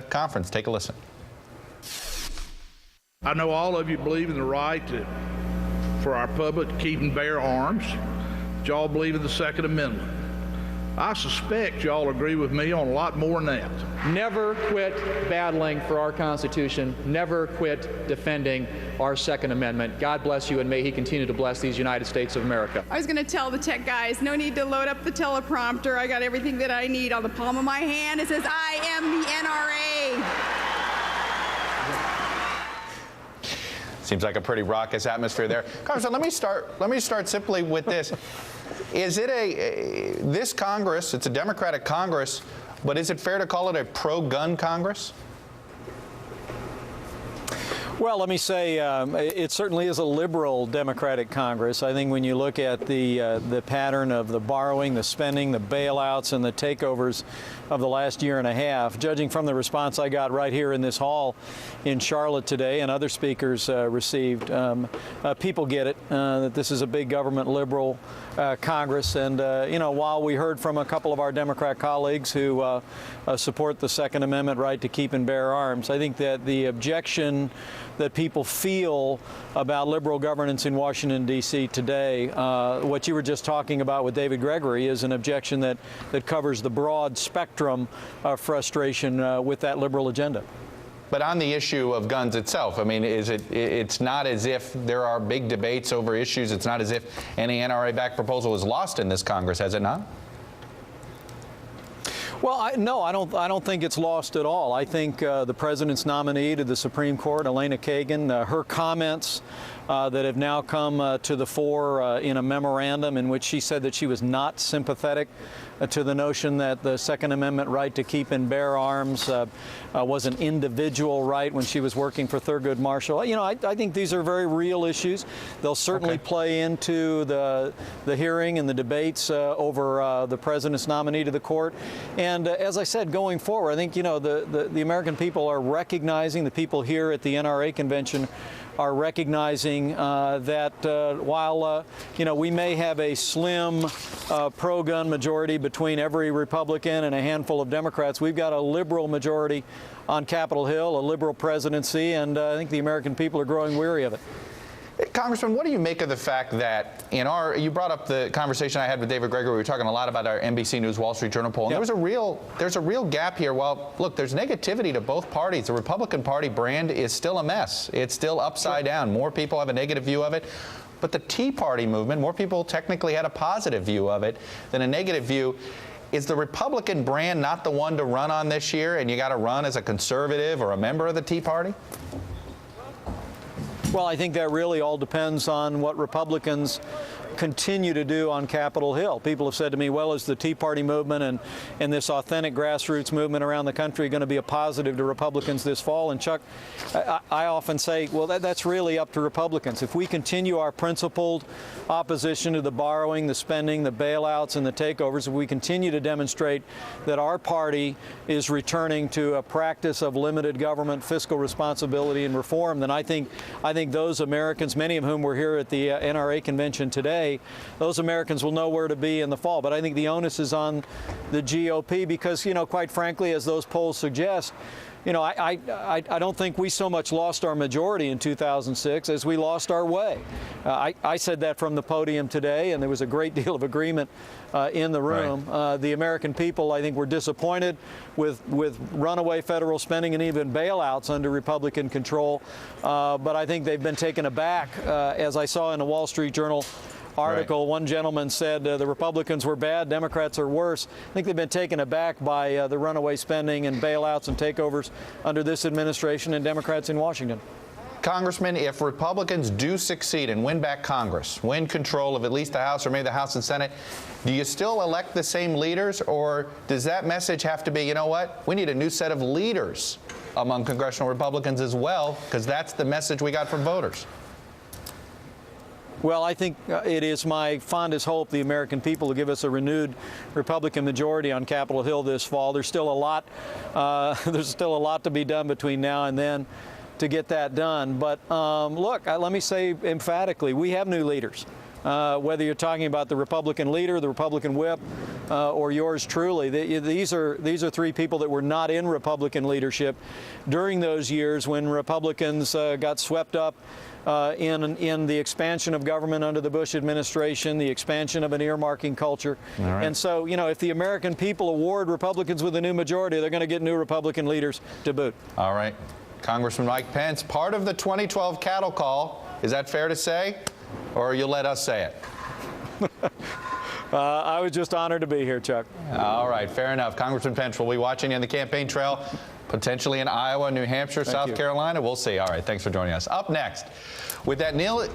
conference. Take a listen. I know all of you believe in the right for our public to keep and bear arms, but y'all believe in the Second Amendment. I suspect y'all agree with me on a lot more than that. Never quit battling for our Constitution. Never quit defending our Second Amendment. God bless you, and may He continue to bless these United States of America. I was going to tell the tech guys, no need to load up the teleprompter. I got everything that I need on the palm of my hand. It says, I am the NRA. Seems like a pretty raucous atmosphere there. Congressman, let me start simply with this. Is it this Congress, it's a Democratic Congress, but is it fair to call it a pro-gun Congress? Well, let me say it certainly is a liberal Democratic Congress. I think when you look at the pattern of the borrowing, the spending, the bailouts, and the takeovers of the last year and a half, judging from the response I got right here in this hall in Charlotte today and other speakers received, people get it, that this is a big government liberal Congress. And, you know, while we heard from a couple of our Democrat colleagues who support the Second Amendment right to keep and bear arms, I think that the objection that people feel about liberal governance in Washington, D.C. today, what you were just talking about with David Gregory, is an objection that covers the broad spectrum of frustration with that liberal agenda. But on the issue of guns itself, I mean, it's not as if there are big debates over issues. It's not as if any NRA-backed proposal is lost in this Congress, has it not? Well, no, I don't think it's lost at all. I think the president's nominee to the Supreme Court, Elena Kagan, her comments that have now come to the fore in a memorandum in which she said that she was not sympathetic to the notion that the Second Amendment right to keep and bear arms was an individual right when she was working for Thurgood Marshall. You know, I think these are very real issues. They'll certainly play into the hearing and the debates over the president's nominee to the court. And as I said, going forward, I think, you know, the American people are recognizing, the people here at the NRA convention are recognizing that while, you know, we may have a slim pro-gun majority between every Republican and a handful of Democrats, we've got a liberal majority on Capitol Hill, a liberal presidency, and I think the American people are growing weary of it. Congressman, what do you make of the fact that you brought up the conversation I had with David Gregory. We were talking a lot about our NBC News Wall Street Journal poll. And there's a real gap here. Well, look, there's negativity to both parties. The Republican Party brand is still a mess. It's still upside down. More people have a negative view of it. But the Tea Party movement, more people technically had a positive view of it than a negative view. Is the Republican brand not the one to run on this year, and you got to run as a conservative or a member of the Tea Party? Well, I think that really all depends on what Republicans continue to do on Capitol Hill. People have said to me, well, is the Tea Party movement and this authentic grassroots movement around the country going to be a positive to Republicans this fall? And Chuck, I often say, well, that's really up to Republicans. If we continue our principled opposition to the borrowing, the spending, the bailouts, and the takeovers, if we continue to demonstrate that our party is returning to a practice of limited government, fiscal responsibility, and reform, then I think those Americans, many of whom were here at the NRA convention today, those Americans will know where to be in the fall. But I think the onus is on the GOP because, you know, quite frankly, as those polls suggest, you know, I don't think we so much lost our majority in 2006 as we lost our way. I said that from the podium today, and there was a great deal of agreement in the room. Right. The American people, I think, were disappointed with runaway federal spending and even bailouts under Republican control. But I think they've been taken aback, as I saw in the Wall Street Journal article. Right. One gentleman said the Republicans were bad, Democrats are worse. I think they've been taken aback by the runaway spending and bailouts and takeovers under this administration and Democrats in Washington. Congressman, if Republicans do succeed and win back Congress, win control of at least the House or maybe the House and Senate, do you still elect the same leaders, or does that message have to be, you know what, we need a new set of leaders among congressional Republicans as well, because that's the message we got from voters? Well, I think it is my fondest hope the American people will give us a renewed Republican majority on Capitol Hill this fall. There's still a lot to be done between now and then to get that done. But look, let me say emphatically, we have new leaders. whether you're talking about the Republican leader, the Republican whip, or yours truly. These are three people that were not in Republican leadership during those years when Republicans got swept up in the expansion of government under the Bush administration, the expansion of an earmarking culture. Right. And so, you know, if the American people award Republicans with a new majority, they're going to get new Republican leaders to boot. All right. Congressman Mike Pence, part of the 2012 cattle call. Is that fair to say? Or you'll let us say it? I was just honored to be here, Chuck. All right, fair enough. Congressman Pence, we'll be watching you on the campaign trail, potentially in Iowa, New Hampshire, South Carolina. We'll see. All right, thanks for joining us. Up next, with that Neil